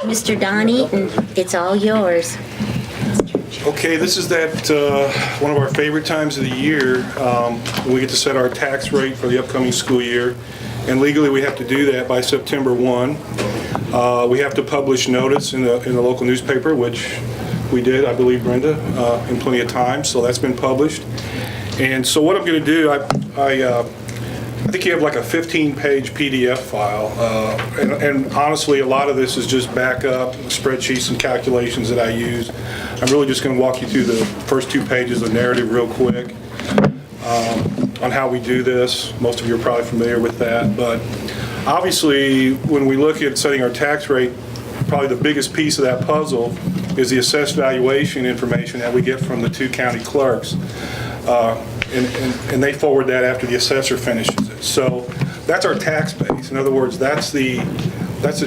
Mr. Don Eaton, it's all yours. Okay, this is that one of our favorite times of the year when we get to set our tax rate for the upcoming school year. And legally, we have to do that by September 1. We have to publish notice in the local newspaper, which we did, I believe, Brenda, in plenty of time. So that's been published. And so what I'm going to do, I think you have like a 15-page PDF file, and honestly, a lot of this is just backup spreadsheets and calculations that I use. I'm really just going to walk you through the first 2 pages of narrative real quick on how we do this. Most of you are probably familiar with that, but obviously, when we look at setting our tax rate, probably the biggest piece of that puzzle is the assessed valuation information that we get from the 2 county clerks. And they forward that after the assessor finishes it. So that's our tax base. In other words, that's the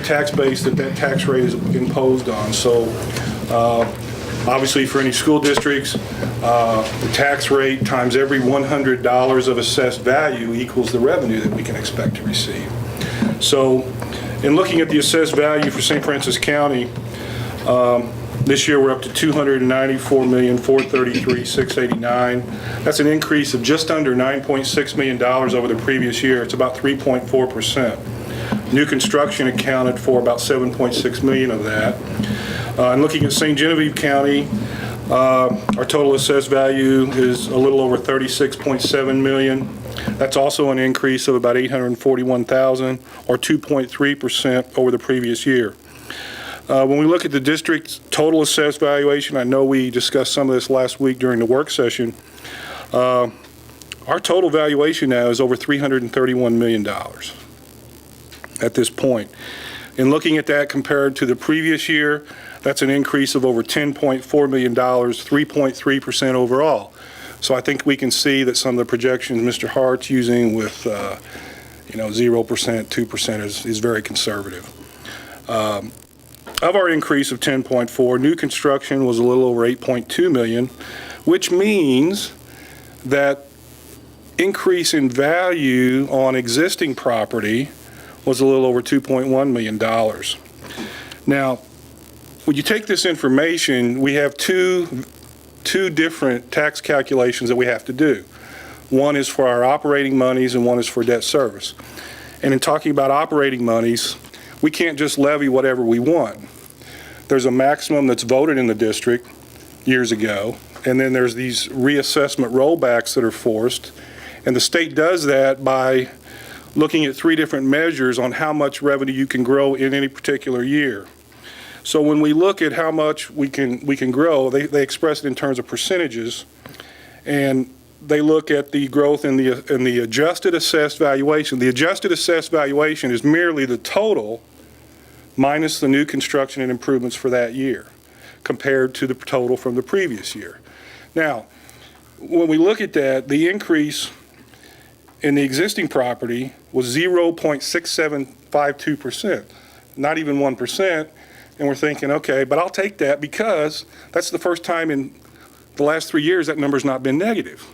tax base that tax rate is imposed on. So obviously for any school districts, the tax rate times every $100 of assessed value equals the revenue that we can expect to receive. So in looking at the assessed value for St. Francis County, this year we're up to $294,433,689. That's an increase of just under $9.6 million over the previous year. It's about 3.4%. New construction accounted for about $7.6 million of that. And looking at St. Genevieve County, our total assessed value is a little over $36.7 million. That's also an increase of about $841,000 or 2.3% over the previous year. When we look at the district's total assessed valuation, I know we discussed some of this last week during the work session. Our total valuation now is over $331 million at this point. In looking at that compared to the previous year, that's an increase of over $10.4 million, 3.3% overall. So I think we can see that some of the projections Mr. Hart's using with 0%, 2% is very conservative. Of our increase of 10.4, new construction was a little over 8.2 million, which means that increase in value on existing property was a little over $2.1 million. Now, when you take this information, we have two different tax calculations that we have to do. One is for our operating monies and one is for debt service. And in talking about operating monies, we can't just levy whatever we want. There's a maximum that's voted in the district years ago, and then there's these reassessment rollbacks that are forced, and the state does that by looking at 3 different measures on how much revenue you can grow in any particular year. So when we look at how much we can grow, they express it in terms of percentages, and they look at the growth in the adjusted assessed valuation. The adjusted assessed valuation is merely the total minus the new construction and improvements for that year compared to the total from the previous year. Now, when we look at that, the increase in the existing property was 0.6752%, not even 1%, and we're thinking, okay, but I'll take that because that's the first time in the last 3 years that number's not been negative.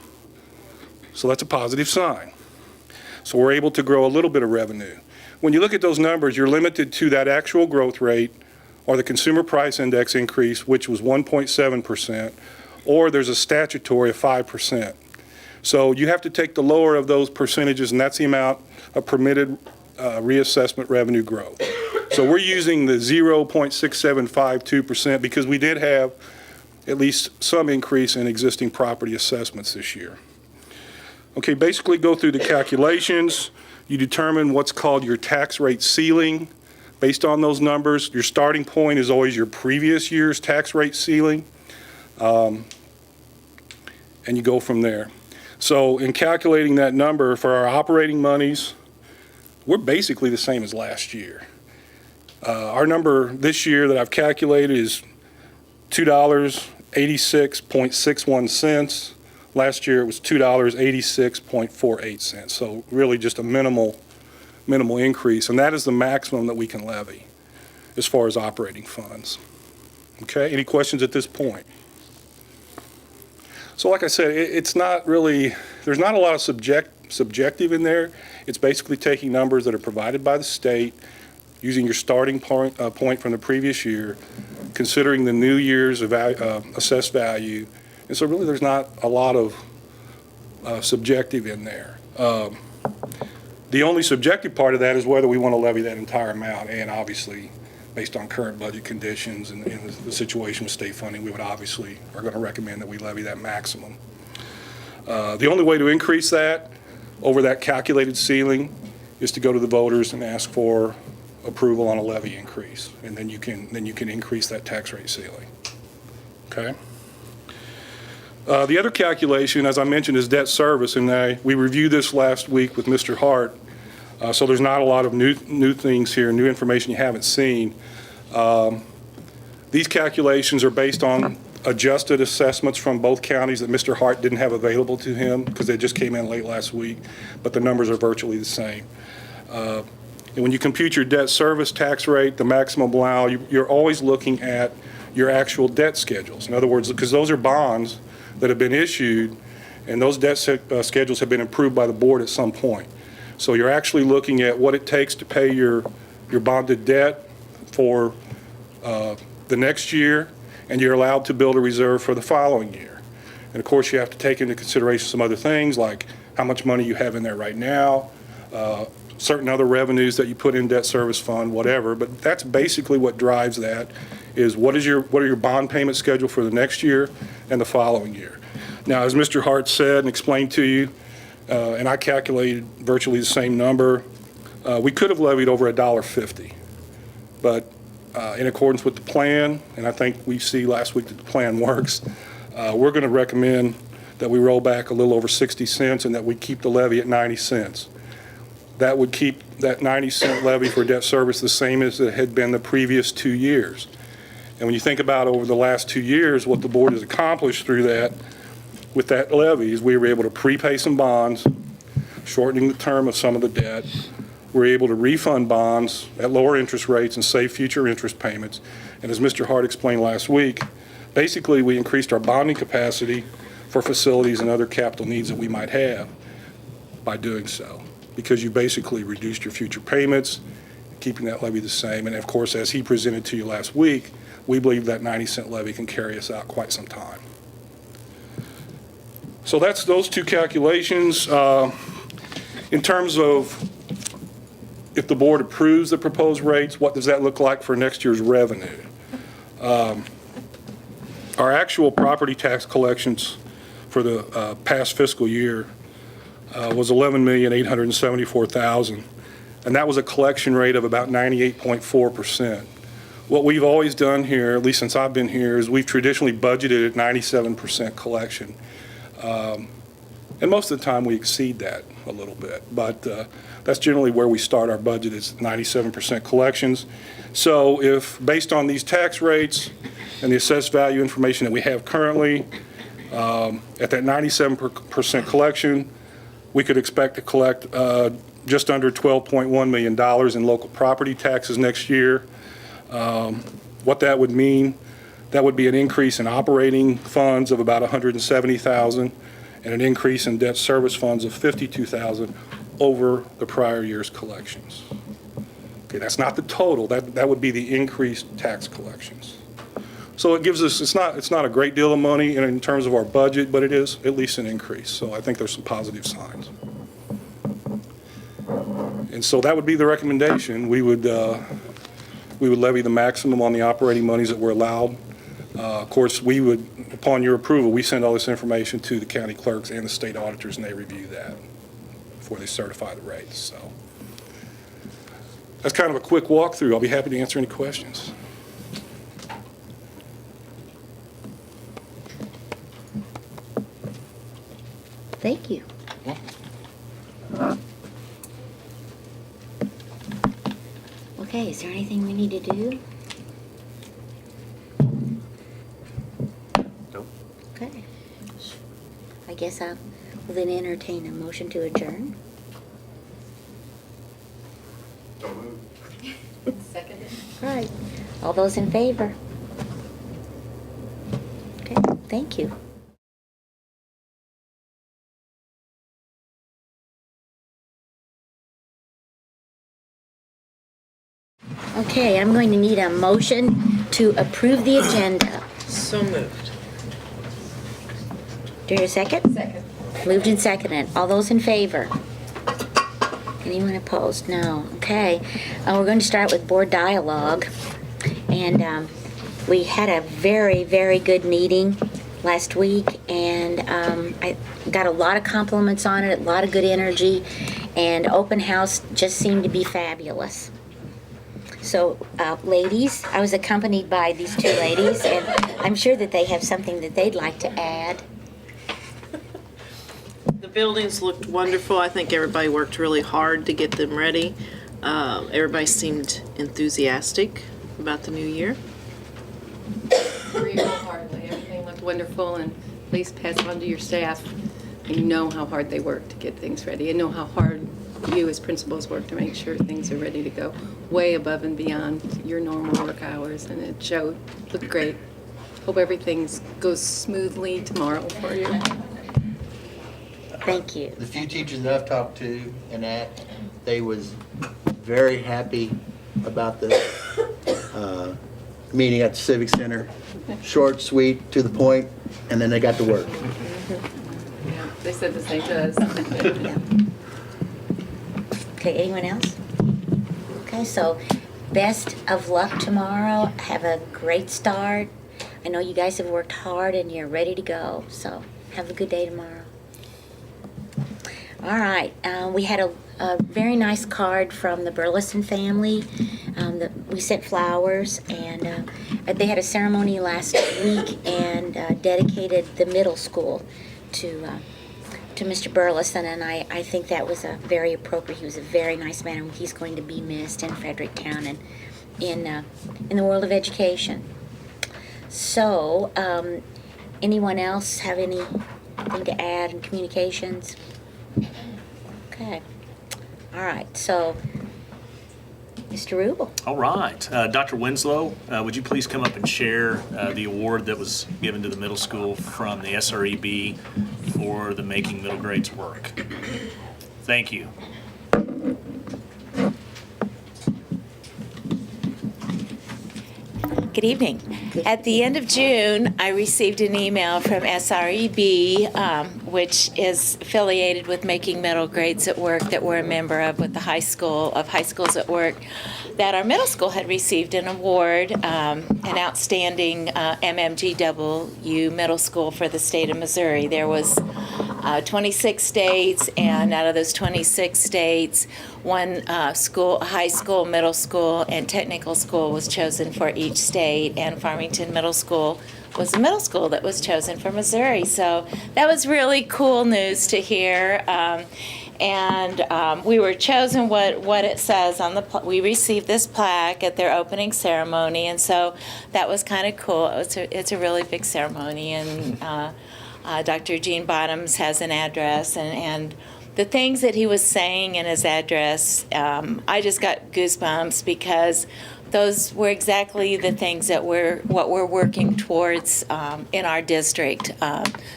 So that's a positive sign. So we're able to grow a little bit of revenue. When you look at those numbers, you're limited to that actual growth rate or the consumer price index increase, which was 1.7%, or there's a statutory of 5%. So you have to take the lower of those percentages, and that's the amount of permitted reassessment revenue growth. So we're using the 0.6752% because we did have at least some increase in existing property assessments this year. Okay, basically go through the calculations. You determine what's called your tax rate ceiling. Based on those numbers, your starting point is always your previous year's tax rate ceiling, and you go from there. So in calculating that number for our operating monies, we're basically the same as last year. Our number this year that I've calculated is $2.86.61. Last year it was $2.86.48. So really just a minimal increase, and that is the maximum that we can levy as far as operating funds. Okay, any questions at this point? So like I said, it's not really, there's not a lot of subjective in there. It's basically taking numbers that are provided by the state. using your starting point from the previous year, considering the new year's assessed value. And so really there's not a lot of subjective in there. The only subjective part of that is whether we want to levy that entire amount, and obviously based on current budget conditions and the situation with state funding, we would obviously are going to recommend that we levy that maximum. The only way to increase that over that calculated ceiling is to go to the voters and ask for approval on a levy increase, and then you can increase that tax rate ceiling. Okay. The other calculation, as I mentioned, is debt service, and we reviewed this last week with Mr. Hart, so there's not a lot of new things here, new information you haven't seen. These calculations are based on adjusted assessments from both counties that Mr. Hart didn't have available to him because they just came in late last week, but the numbers are virtually the same. And when you compute your debt service tax rate, the maximum allow, you're always looking at your actual debt schedules. In other words, because those are bonds that have been issued, and those debt schedules have been approved by the board at some point. So you're actually looking at what it takes to pay your bonded debt for the next year, and you're allowed to build a reserve for the following year. And of course, you have to take into consideration some other things like how much money you have in there right now, certain other revenues that you put in debt service fund, whatever. But that's basically what drives that, is what are your bond payment schedule for the next year and the following year. Now, as Mr. Hart said and explained to you, and I calculated virtually the same number, we could have levied over $1.50, but in accordance with the plan, and I think we see last week that the plan works, we're going to recommend that we roll back a little over 60 cents and that we keep the levy at 90 cents. That would keep that 90-cent levy for debt service the same as it had been the previous 2 years. And when you think about over the last 2 years, what the board has accomplished through that, with that levy, is we were able to prepay some bonds, shortening the term of some of the debt. We're able to refund bonds at lower interest rates and save future interest payments. And as Mr. Hart explained last week, basically we increased our bonding capacity for facilities and other capital needs that we might have by doing so, because you basically reduced your future payments, keeping that levy the same. And of course, as he presented to you last week, we believe that 90-cent levy can carry us out quite some time. So that's those two calculations. In terms of if the board approves the proposed rates, what does that look like for next year's revenue? Our actual property tax collections for the past fiscal year was $11,874,000, and that was a collection rate of about 98.4%. What we've always done here, at least since I've been here, is we've traditionally budgeted at 97% collection. And most of the time we exceed that a little bit, but that's generally where we start our budget, is 97% collections. So if, based on these tax rates and the assessed value information that we have currently, at that 97% collection, we could expect to collect just under $12.1 million in local property taxes next year. What that would mean, that would be an increase in operating funds of about $170,000 and an increase in debt service funds of $52,000 over the prior year's collections. Okay, that's not the total. That would be the increased tax collections. So it gives us, it's not a great deal of money in terms of our budget, but it is at least an increase. So I think there's some positive signs. And so that would be the recommendation. We would levy the maximum on the operating monies that were allowed. Of course, we would, upon your approval, we send all this information to the county clerks and the state auditors, and they review that before they certify the rates. So that's kind of a quick walkthrough. I'll be happy to answer any questions. Thank you. Okay, is there anything we need to do? Nope. Okay. I guess I will then entertain a motion to adjourn. Don't move. Seconded. Right. All those in favor? Okay, thank you. Okay, I'm going to need a motion to approve the agenda. So moved. Do you hear a second? Second. Moved and seconded. All those in favor? Anyone opposed? No. Okay. We're going to start with board dialogue. And we had a very, very good meeting last week, and I got a lot of compliments on it, a lot of good energy, and open house just seemed to be fabulous. So, ladies, I was accompanied by these two ladies, and I'm sure that they have something that they'd like to add. The buildings looked wonderful. I think everybody worked really hard to get them ready. Everybody seemed enthusiastic about the new year. Agree wholeheartedly. Everything looked wonderful, and please pass on to your staff. You know how hard they work to get things ready, and know how hard you as principals work to make sure things are ready to go way above and beyond your normal work hours, and it showed. Looked great. Hope everything goes smoothly tomorrow for you. Thank you. The few teachers that I've talked to and at, they was very happy about the meeting at the Civic Center. Short, sweet, to the point, and then they got to work. Yeah, they said the same to us. Okay, anyone else? Okay, so best of luck tomorrow. Have a great start. I know you guys have worked hard and you're ready to go, so have a good day tomorrow. All right, we had a very nice card from the Burleson family. We sent flowers, and they had a ceremony last week and dedicated the middle school to Mr. Burleson, and I think that was a very appropriate. He was a very nice man, and he's going to be missed in Fredericktown and in the world of education. So, anyone else have anything to add in communications? Okay. All right. So, Mr. Rubel. All right. Dr. Winslow, would you please come up and share the award that was given to the middle school from the SREB for the Making Middle Grades Work? Thank you. Good evening. At the end of June, I received an email from SREB, which is affiliated with Making Middle Grades at Work that we're a member of with the High School of High Schools at Work, that our middle school had received an award, an outstanding MMGW middle school for the state of Missouri. There was 26 states, and out of those 26 states, one school, high school, middle school, and technical school was chosen for each state, and Farmington Middle School was the middle school that was chosen for Missouri. So that was really cool news to hear. And we were chosen, what it says on the we received this plaque at their opening ceremony, and so that was kind of cool. It's a really big ceremony, and Dr. Gene Bottoms has an address, and the things that he was saying in his address, I just got goosebumps, because those were exactly the things that we're working towards in our district,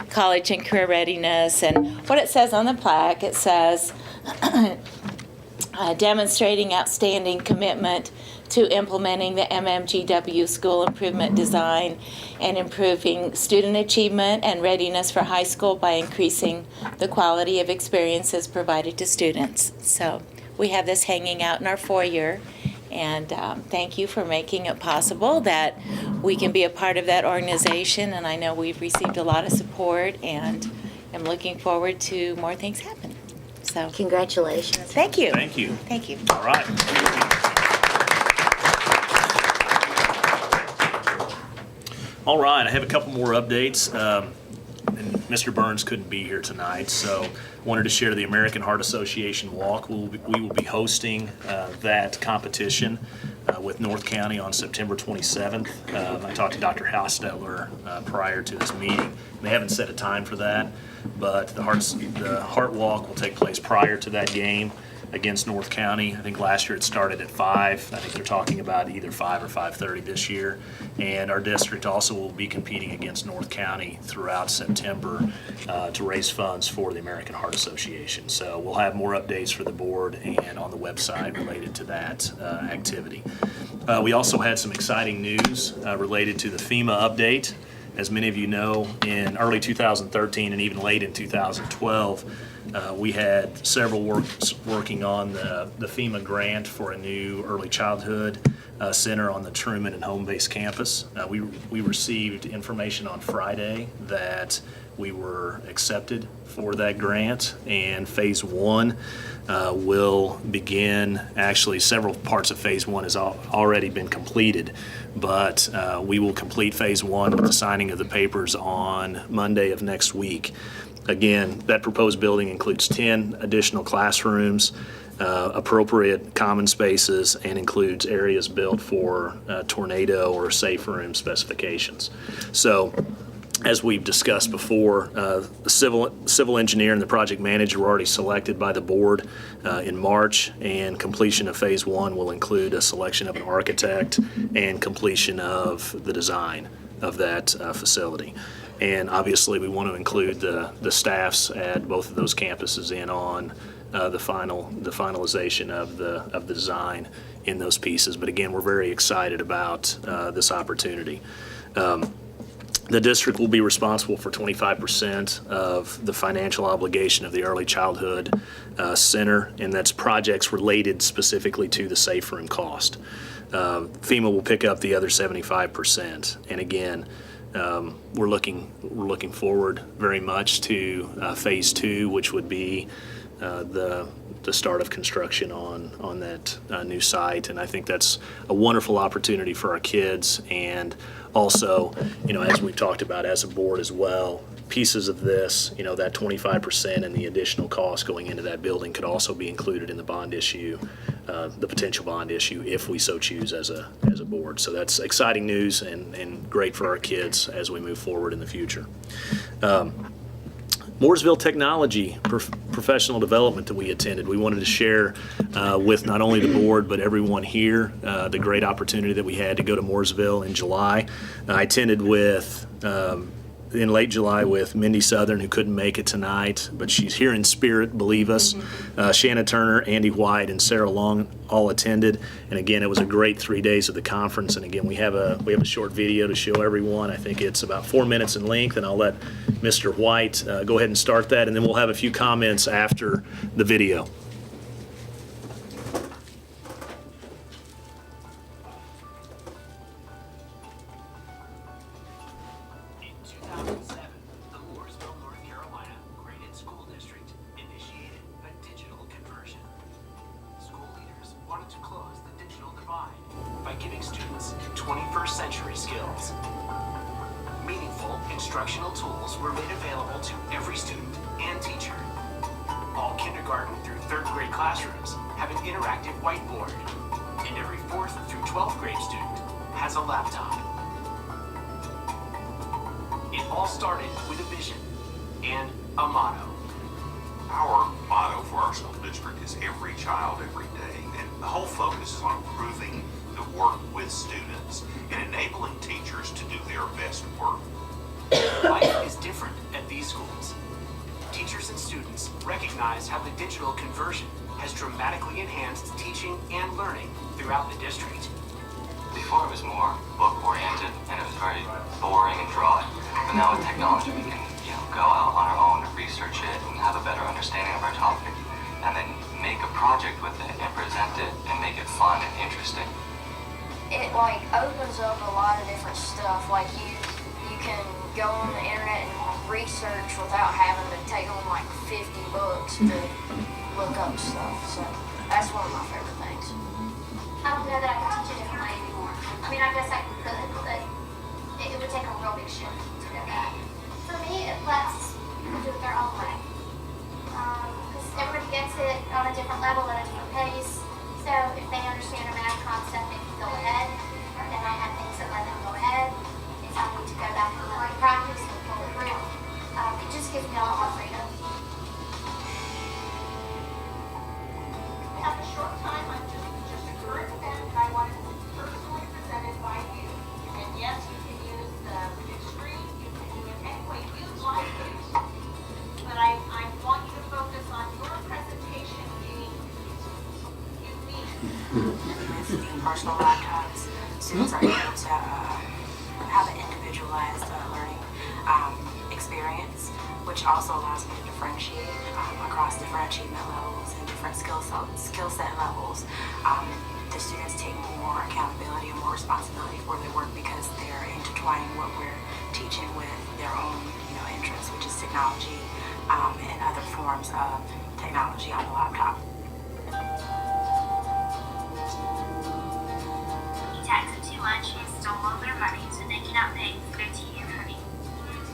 college and career readiness. And what it says on the plaque, it says, demonstrating outstanding commitment to implementing the MMGW school improvement design and improving student achievement and readiness for high school by increasing the quality of experiences provided to students. So we have this hanging out in our foyer, and thank you for making it possible that we can be a part of that organization. And I know we've received a lot of support, and I'm looking forward to more things happening. So Congratulations. thank you. Thank you. Thank you. All right. All right, I have a couple more updates. And Mr. Burns couldn't be here tonight, so wanted to share the American Heart Association Walk. We will be hosting that competition with North County on September 27th. I talked to Dr. Hostetler prior to this meeting. They haven't set a time for that, but the Heart Walk will take place prior to that game. against North County. I think last year it started at 5. I think they're talking about either 5 or 5:30 this year. And our district also will be competing against North County throughout September to raise funds for the American Heart Association. So we'll have more updates for the board and on the website related to that activity. We also had some exciting news related to the FEMA update. As many of you know, in early 2013 and even late in 2012, we had several working on the FEMA grant for a new early childhood center on the Truman and home-based campus. We received information on Friday that we were accepted for that grant, and phase 1 will begin. Actually, several parts of phase 1 has already been completed, but we will complete phase 1 with the signing of the papers on Monday of next week. Again, that proposed building includes 10 additional classrooms, appropriate common spaces, and includes areas built for tornado or safe room specifications. So, as we've discussed before, the civil engineer and the project manager were already selected by the board in March, and completion of phase 1 will include a selection of an architect and completion of the design of that facility. And obviously, we want to include the staffs at both of those campuses in on the finalization of the design in those pieces. But again, we're very excited about this opportunity. The district will be responsible for 25% of the financial obligation of the Early Childhood Center, and that's projects related specifically to the safe room cost. FEMA will pick up the other 75%. And again, we're looking forward very much to phase 2, which would be the start of construction on that new site. And I think that's a wonderful opportunity for our kids, and also, as we've talked about as a board as well, pieces of this, that 25% and the additional cost going into that building could also be included in the bond issue, the potential bond issue, if we so choose as a board. So that's exciting news and great for our kids as we move forward in the future. Mooresville Technology Professional Development that we attended. We wanted to share with not only the board but everyone here the great opportunity that we had to go to Mooresville in July. I attended in late July with Mindy Southern, who couldn't make it tonight, but she's here in spirit, believe us. Shanna Turner, Andy White, and Sarah Long all attended. And again, it was a great 3 days of the conference. And again, we have a short video to show everyone. I think it's about 4 minutes in length, and I'll let Mr. White go ahead and start that, and then we'll have a few comments after the video. Giving students 21st century skills. Meaningful instructional tools were made available to every student and teacher. All kindergarten through 3rd grade classrooms have an interactive whiteboard, and every 4th through 12th grade student has a laptop. It all started with a vision and a motto. Our motto for our school district is every child, every day. And the whole focus is on improving the work with students and enabling teachers to do their best work. Life is different at these schools. Teachers and students recognize how the digital conversion has dramatically enhanced teaching and learning throughout the district. Before it was more book-oriented and it was very boring and dry. But now with technology we can, go out on our own, research it, and have a better understanding of our topic, and then make a project with it and present it and make it fun and interesting. It opens up a lot of different stuff. You can go on the internet and research without having to take on 50 books to look up stuff. So that's one of my favorite things. I don't know that I can teach it differently anymore. I mean, I guess I could, but it would take a real big shift to do that. For me, it lets people do it their own way. Because everybody gets it on a different level at a different pace. So if they understand a math concept, they can go ahead. And I have things that let them go ahead. If I need to go back and practice and pull it through, it just gives me a lot more freedom. personal laptops. Students are able to have an individualized learning experience, which also allows me to differentiate across different achievement levels and different skill set levels. The students take more accountability and more responsibility for their work because they're intertwining what we're teaching with their own, interests, which is technology and other forms of technology on the laptop. He taxed them too much and stole all their money, so they cannot pay for their tea and honey.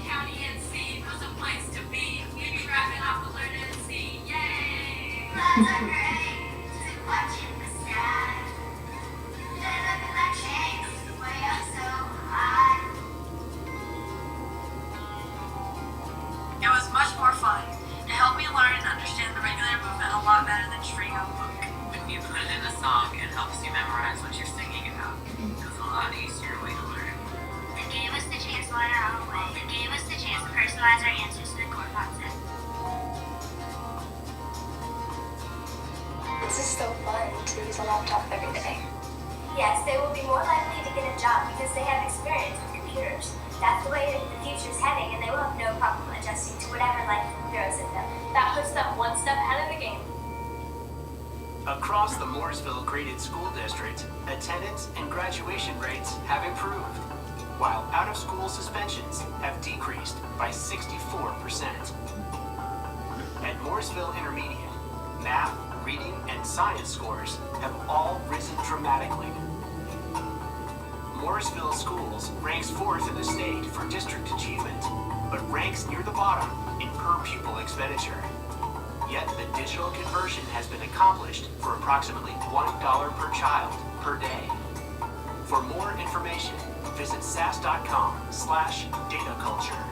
County NC was a place to be. We be rapping off the Learn NC. Yay! Clouds are gray, just watching the sky. They look like chains, way up so high. It was much more fun. It helped me learn and understand the regular movement a lot better than just reading a book. When you put it in a song, it helps you memorize what you're singing about. It's a lot easier way to learn. They gave us the chance to learn our own way. They gave us the chance to personalize our answers to the core concept. This is so fun to use a laptop every day. Yes, they will be more likely to get a job because they have experience with computers. That's the way the future is heading, and they will have no problem adjusting to whatever life throws at them. That puts them one step ahead of the game. Across the Mooresville graded school district, attendance and graduation rates have improved, while out-of-school suspensions have decreased by 64%. At Mooresville Intermediate, math, reading, and science scores have all risen dramatically. Mooresville Schools ranks 4th in the state for district achievement, but ranks near the bottom in per-pupil expenditure. Yet the digital conversion has been accomplished for approximately $1 per child per day. For more information, visit sas.com/dataculture.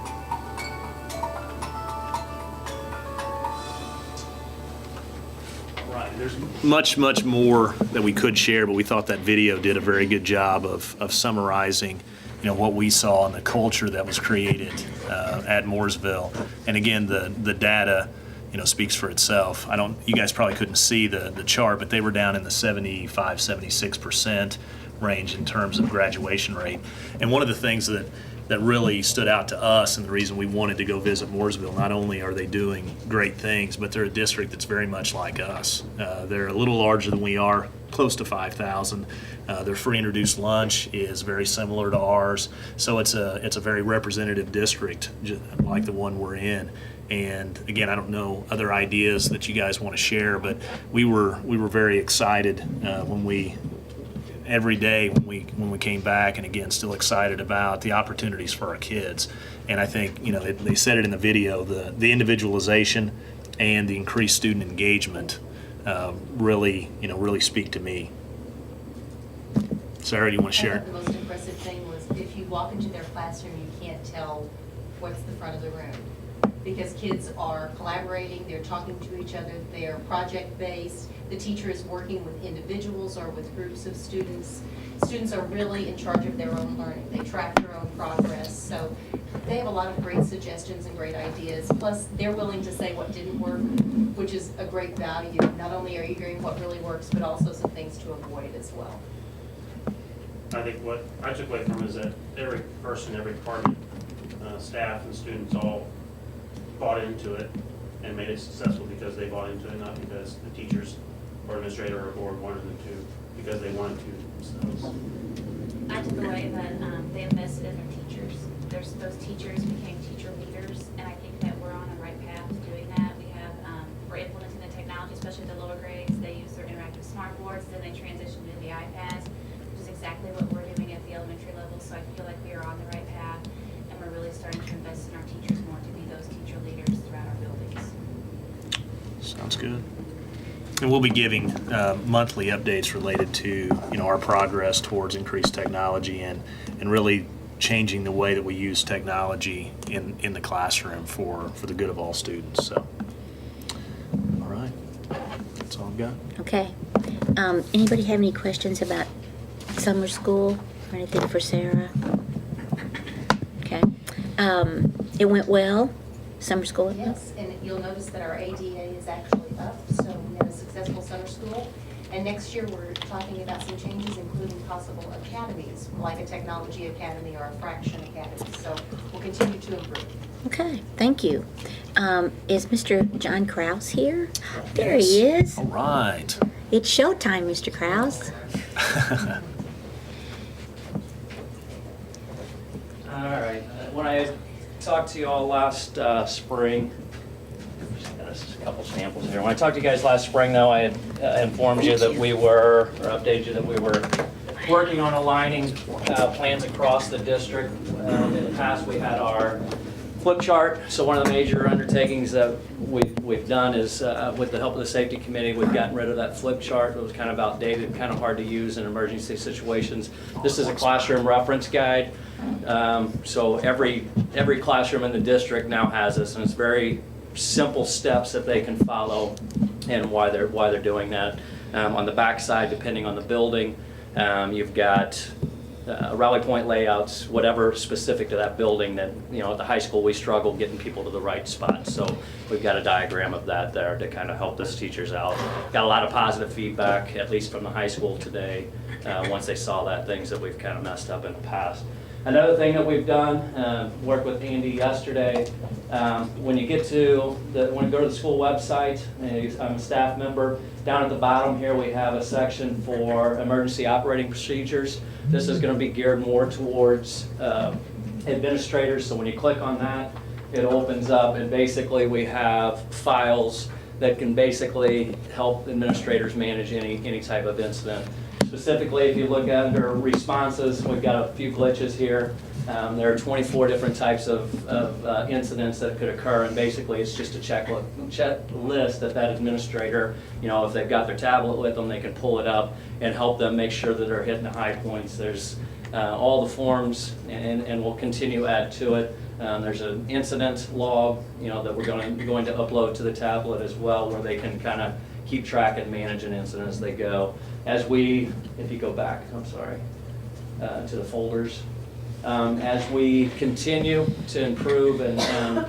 Right. There's much more that we could share, but we thought that video did a very good job of summarizing, what we saw and the culture that was created at Mooresville. And again, the data, speaks for itself. You guys probably couldn't see the chart, but they were down in the 75-76% range in terms of graduation rate. And one of the things that really stood out to us, and the reason we wanted to go visit Mooresville, not only are they doing great things, but they're a district that's very much like us. They're a little larger than we are, close to 5,000. Their free and reduced lunch is very similar to ours, so it's a very representative district, like the one we're in. And again, I don't know other ideas that you guys want to share, but we were very excited every day when we came back, and again, still excited about the opportunities for our kids. And I think, they said it in the video, the individualization and the increased student engagement really speak to me. Sarah, do you want to I share? thought the most impressive thing was if you walk into their classroom, you can't tell what's the front of the room. Because kids are collaborating, they're talking to each other, they're project-based. The teacher is working with individuals or with groups of students. Students are really in charge of their own learning. They track their own progress. So they have a lot of great suggestions and great ideas. Plus, they're willing to say what didn't work, which is a great value. Not only are you hearing what really works, but also some things to avoid as well. I think what I took away from it is that every person, every department, staff and students all bought into it and made it successful because they bought into it, not because the teachers or administrator or board wanted them to, because they wanted to themselves. I took away that they invested in their teachers. Those teachers became teacher leaders, and I think that we're on the right path to doing that. We're implementing the technology, especially the lower grades. They use their interactive smart boards, then they transition to the iPads, which is exactly what we're doing at the elementary level. So I feel like we are on the right path, and we're really starting to invest in our teachers more to be those teacher leaders throughout our buildings. Sounds good. And we'll be giving monthly updates related to our progress towards increased technology and really changing the way that we use technology in the classroom for the good of all students. So, all right, that's all I've got. Okay. Anybody have any questions about summer school or anything for Sarah? Okay. It went well, summer school? Yes, and you'll notice that our ADA is actually up, so we had a successful summer school. And next year, we're talking about some changes, including possible academies, like a technology academy or a fraction academy. So we'll continue to improve. Okay, thank you. Is Mr. John Krause here? There he is. All right. It's showtime, Mr. Krause. All right. When I talked to you all last spring, just a couple samples here. When I talked to you guys last spring, though, I had informed you that we were, or updated you that we were working on aligning plans across the district. In the past, we had our flip chart. So one of the major undertakings that we've done is, with the help of the safety committee, we've gotten rid of that flip chart. It was kind of outdated, kind of hard to use in emergency situations. This is a classroom reference guide. So every classroom in the district now has this, and it's very simple steps that they can follow and why they're doing that. On the back side, depending on the building, you've got rally point layouts, whatever specific to that building. That, you know, at the high school we struggle getting people to the right spot, so we've got a diagram of that there to kind of help those teachers out. Got a lot of positive feedback, at least from the high school today, once they saw that, things that we've kind of messed up in the past. Another thing that we've done, worked with Andy yesterday, when you go to the school website, I'm a staff member, down at the bottom here we have a section for emergency operating procedures. This is going to be geared more towards administrators, so when you click on that, it opens up, and basically we have files that can basically help administrators manage any type of incident. Specifically, if you look under responses, we've got a few glitches here. There are 24 different types of incidents that could occur, and basically it's just a checklist that administrator, you know, if they've got their tablet with them, they can pull it up and help them make sure that they're hitting the high points. There's all the forms, and we'll continue to add to it. There's an incident log, you know, that we're going to upload to the tablet as well, where they can kind of keep track and manage an incident as they go. If you go back, I'm sorry, to the folders. As we continue to improve and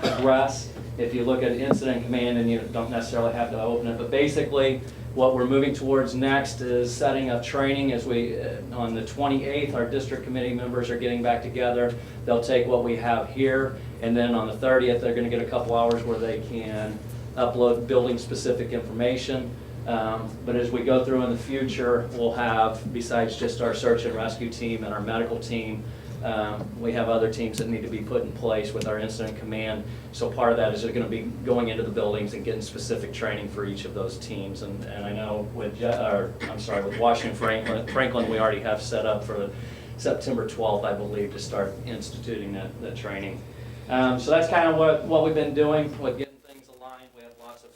progress, if you look at incident command, and you don't necessarily have to open it, but basically what we're moving towards next is setting up training. As on the 28th, our district committee members are getting back together. They'll take what we have here, and then on the 30th, they're going to get a couple hours where they can upload building-specific information. But as we go through in the future, we'll have, besides just our search and rescue team and our medical team, we have other teams that need to be put in place with our incident command. So part of that is going to be going into the buildings and getting specific training for each of those teams. And I know with Washington Franklin, we already have set up for September 12th, I believe, to start instituting that training. So that's kind of what we've been doing with getting things aligned. We have lots of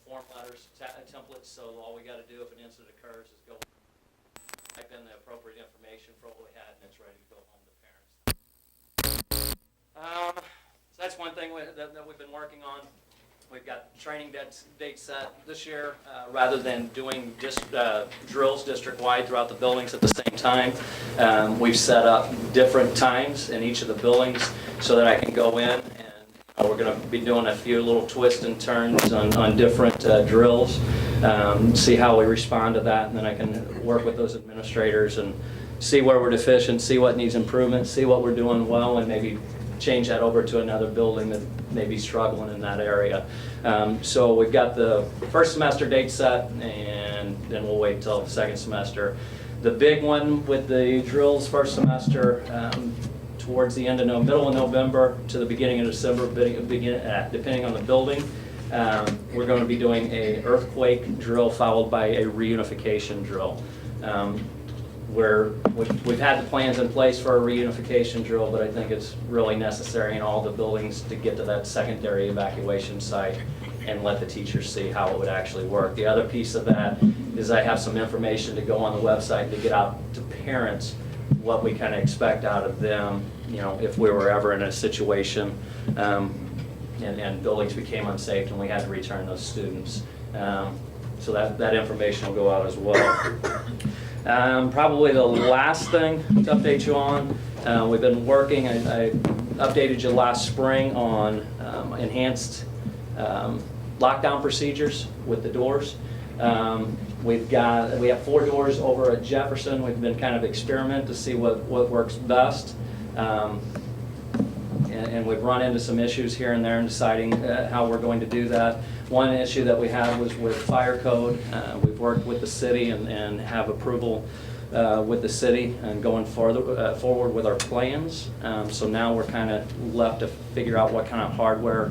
form letters, templates, so all we got to do if an incident occurs is go type in the appropriate information for what we had, and it's ready to go home to parents. So that's one thing that we've been working on. We've got training date set this year. Rather than doing just drills district-wide throughout the buildings at the same time, we've set up different times in each of the buildings so that I can go in, and we're going to be doing a few little twists and turns on different drills, see how we respond to that, and then I can work with those administrators and see where we're deficient, see what needs improvement, see what we're doing well, and maybe change that over to another building that may be struggling in that area. So we've got the first semester date set, and then we'll wait till the second semester. The big one with the drills first semester, towards the end of middle of November to the beginning of December, depending on the building, we're going to be doing an earthquake drill followed by a reunification drill. We've had the plans in place for a reunification drill, but I think it's really necessary in all the buildings to get to that secondary evacuation site and let the teachers see how it would actually work. The other piece of that is I have some information to go on the website to get out to parents what we kind of expect out of them, if we were ever in a situation and buildings became unsafe and we had to return those students. So that information will go out as well. Probably the last thing to update you on, we've been working, I updated you last spring on enhanced lockdown procedures with the doors. We have 4 doors over at Jefferson. We've been kind of experiment to see what works best. And we've run into some issues here and there in deciding how we're going to do that. One issue that we had was with fire code. We've worked with the city and have approval with the city and going forward with our plans. So now we're kind of left to figure out what kind of hardware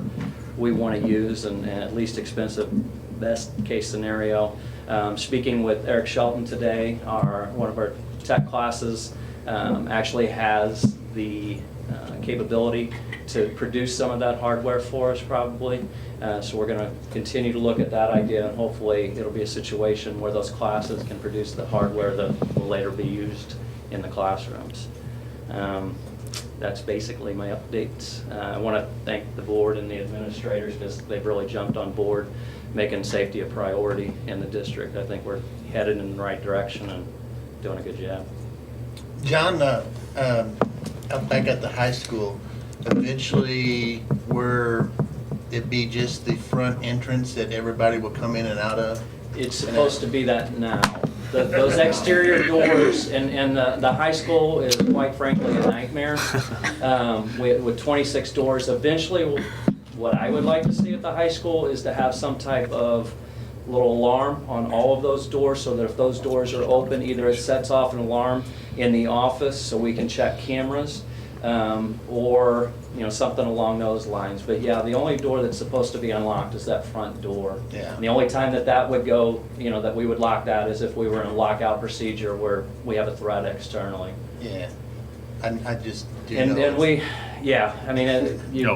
we want to use and at least expensive best case scenario. Speaking with Eric Shelton today, one of our tech classes actually has the capability to produce some of that hardware for us probably. So we're going to continue to look at that idea, and hopefully it'll be a situation where those classes can produce the hardware that will later be used in the classrooms. That's basically my updates. I want to thank the board and the administrators because they've really jumped on board making safety a priority in the district. I think we're headed in the right direction and doing a good job. John, up back at the high school, eventually will it be just the front entrance that everybody will come in and out of? It's supposed to be that now. Those exterior doors, and the high school is quite frankly a nightmare. With 26 doors, eventually what I would like to see at the high school is to have some type of little alarm on all of those doors so that if those doors are open, either it sets off an alarm in the office so we can check cameras, or something along those lines. But yeah, the only door that's supposed to be unlocked is that front door. Yeah. And the only time that would go, that we would lock that is if we were in a lockout procedure where we have a threat externally. Yeah. I just do And know.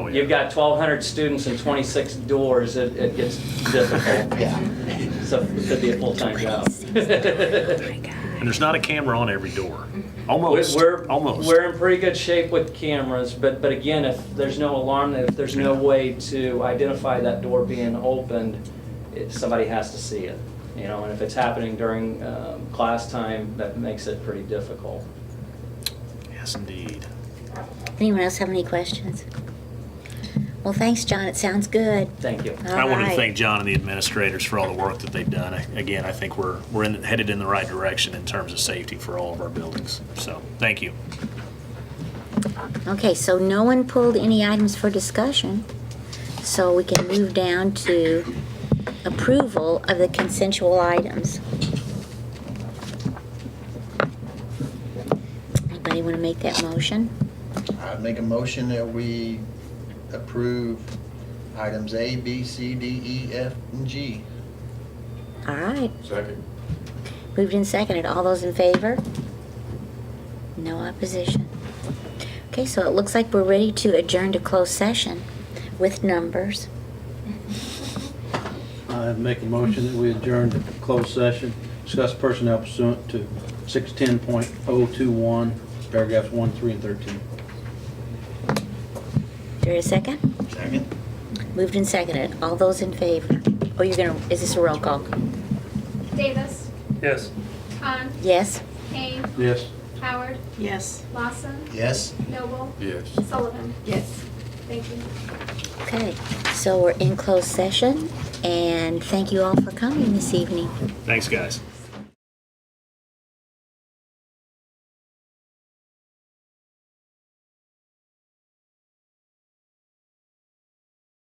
you've got 1,200 students and 26 doors, it gets difficult. Yeah. So it could be a full-time job. And there's not a camera on every door. Almost. Almost. We're in pretty good shape with cameras, but again, if there's no alarm, if there's no way to identify that door being opened, somebody has to see it. And if it's happening during class time, that makes it pretty difficult. Yes, indeed. Anyone else have any questions? Well, thanks, John. It sounds good. Thank you. I wanted to right. thank John and the administrators for all the work that they've done. Again, I think we're headed in the right direction in terms of safety for all of our buildings. So, thank you. Okay, so no one pulled any items for discussion, so we can move down to approval of the consensual items. Anybody want to make that motion? I'd make a motion that we approve items A, B, C, D, E, F, and G. All right. Second. Moved and seconded. All those in favor? No opposition. Okay, so it looks like we're ready to adjourn to closed session with numbers. I make a motion that we adjourn to closed session, discuss personnel pursuant to 610.021, paragraphs 1, 3, and 13. Is there a second? Second. Moved and seconded. All those in favor? Oh, is this a roll call? Davis, Yes. Hahn, Yes? Kane, Yes. Howard, Yes. Lawson, Yes. Noble, Yes. Sullivan. Yes. Thank you. Okay, so we're in closed session, and thank you all for coming this evening. Thanks, guys.